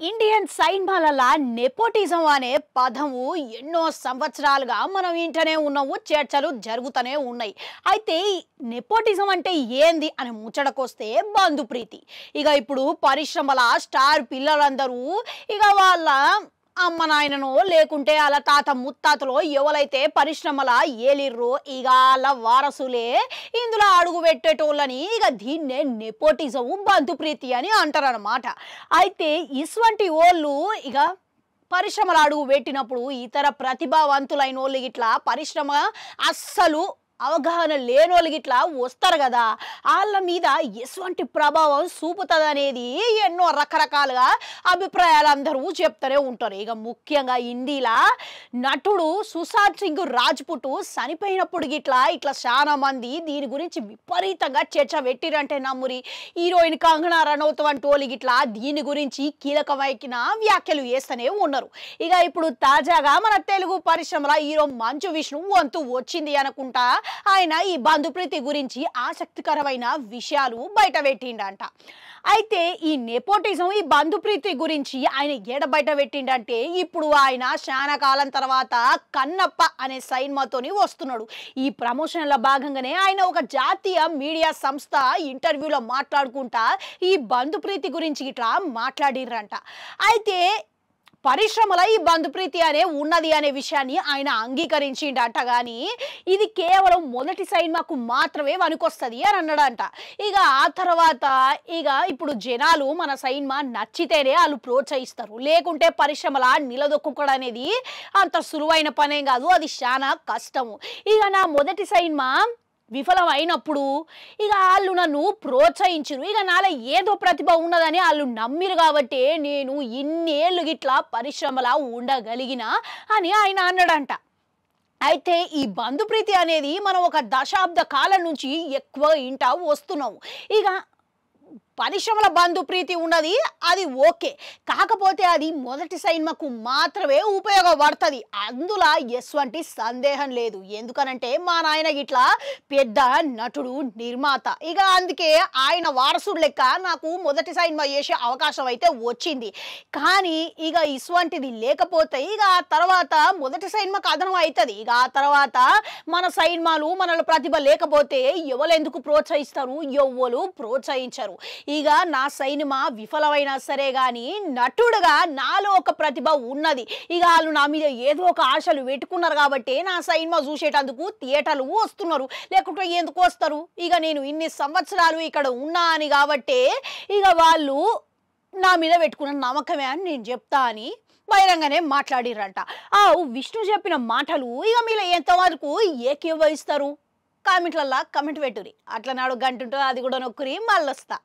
Indian సైన్మాలలా nepotism అనే పదము ఎన్నో సంవత్సరాలుగా మనం వింటూనే ఉన్నాము, చర్చలు జరుగుతూనే ఉన్నాయి. అయితే ఈ నెపోటిజం అంటే ఏంది అని ముచ్చటకొస్తే బంధుప్రీతి. ఇక ఇప్పుడు పరిశ్రమల స్టార్ పిల్లలందరూ ఇక వాళ్ళ అమ్మ నాయననో లేకుంటే వాళ్ళ తాత ముత్తాతలో ఎవరైతే పరిశ్రమల ఏలిర్రో ఇక వాళ్ళ వారసులే ఇందులో అడుగు పెట్టేటోళ్ళని ఇక దీన్నే నెపోటిజం బంధుప్రీతి అని అంటారనమాట. అయితే ఇటువంటి వాళ్ళు ఇక పరిశ్రమలు అడుగు పెట్టినప్పుడు ఇతర ప్రతిభావంతులైన వాళ్ళు ఇట్లా పరిశ్రమ అస్సలు అవగాహన లేనోళ్ళు ఇట్లా వస్తారు కదా, వాళ్ళ మీద ఎటువంటి ప్రభావం చూపుతుంది అనేది ఎన్నో రకరకాలుగా అభిప్రాయాలు అందరూ చెప్తూనే ఉంటారు. ఇక ముఖ్యంగా హిందీలా నటుడు సుశాంత్ సింగ్ రాజ్పుట్ చనిపోయినప్పుడు ఇట్లా చాలా మంది దీని గురించి విపరీతంగా చర్చ పెట్టిరంటే నమ్మురి. హీరోయిన్ కంగనా రనౌత్ వంటి వాళ్ళు ఇట్లా దీని గురించి కీలకమైన వ్యాఖ్యలు చేస్తూనే ఉన్నారు. ఇక ఇప్పుడు తాజాగా మన తెలుగు పరిశ్రమల హీరో మంచు విష్ణు వంతు వచ్చింది అనుకుంటా ఆయన ఈ బంధుప్రీతి గురించి ఆసక్తికరమైన విషయాలు బయట పెట్టిండంట. అయితే ఈ నెపోటిజం ఈ బంధుప్రీతి గురించి ఆయన ఏడ బయట పెట్టిండంటే ఇప్పుడు ఆయన చాలా కాలం తర్వాత కన్నప్ప అనే సినిమాతోని వస్తున్నాడు. ఈ ప్రమోషన్ల భాగంగానే ఆయన ఒక జాతీయ మీడియా సంస్థ ఇంటర్వ్యూలో మాట్లాడుకుంటా ఈ బంధుప్రీతి గురించి ఇట్లా మాట్లాడిర్రంట. అయితే పరిశ్రమల ఈ బంధుప్రీతి అనే ఉన్నది అనే విషయాన్ని ఆయన అంగీకరించిండట. కానీ ఇది కేవలం మొదటి సినిమాకు మాత్రమే వనుకొస్తుంది అని అన్నాడంట. ఇక ఆ తర్వాత ఇక ఇప్పుడు జనాలు మన సినిమా నచ్చితేనే వాళ్ళు ప్రోత్సహిస్తారు, లేకుంటే పరిశ్రమల నిలదొక్కుకోవడం అనేది అంత సులువైన పనేం కాదు, అది చాలా కష్టము. ఇక నా మొదటి సినిమా విఫలం అయినప్పుడు ఇక వాళ్ళు నన్ను ప్రోత్సహించరు, ఇక నాలో ఏదో ప్రతిభ ఉన్నదని వాళ్ళు నమ్మిరు కాబట్టి నేను ఇన్నేళ్ళు ఇట్లా పరిశ్రమలా ఉండగలిగిన అని ఆయన అన్నాడంట. అయితే ఈ బంధుప్రీతి అనేది మనం ఒక దశాబ్ద కాలం నుంచి ఎక్కువ ఇంటా వస్తున్నాము. ఇక పరిశ్రమల బంధుప్రీతి ఉన్నది, అది ఓకే, కాకపోతే అది మొదటి సినిమాకు మాత్రమే ఉపయోగపడుతుంది, అందులో ఎటువంటి సందేహం లేదు. ఎందుకనంటే మా నాయన ఇట్లా పెద్ద నటుడు నిర్మాత, ఇక అందుకే ఆయన వారసుడు లెక్క నాకు మొదటి సినిమా చేసే అవకాశం అయితే వచ్చింది. కానీ ఇక ఇటువంటిది లేకపోతే ఇక ఆ తర్వాత మొదటి సినిమాకు అదనం అవుతుంది. ఇక ఆ తర్వాత మన సినిమాలు మనలో ప్రతిభ లేకపోతే ఎవరు ఎందుకు ప్రోత్సహిస్తారు, ఎవ్వరు ప్రోత్సహించరు. ఇక నా సినిమా విఫలమైనా సరే కానీ నటుడుగా నాలో ఒక ప్రతిభ ఉన్నది, ఇక వాళ్ళు నా మీద ఏదో ఒక ఆశలు పెట్టుకున్నారు కాబట్టి నా సినిమా చూసేటందుకు థియేటర్లు వస్తున్నారు, లేకుంటే ఎందుకు వస్తారు. ఇక నేను ఇన్ని సంవత్సరాలు ఇక్కడ ఉన్నా అని కాబట్టి ఇక వాళ్ళు నా మీద పెట్టుకున్న నమ్మకమే అని నేను చెప్తా అని బహిరంగానే మాట్లాడిరంట. ఆ విష్ణు చెప్పిన మాటలు ఇక మీలో ఎంతవరకు ఏకీభవిస్తారు? కామెంట్లల్లో కమెంట్ పెట్టురి. అట్లా నాడు గంట ఉంటుంది, అది కూడా నొక్కురి, మళ్ళొస్తా.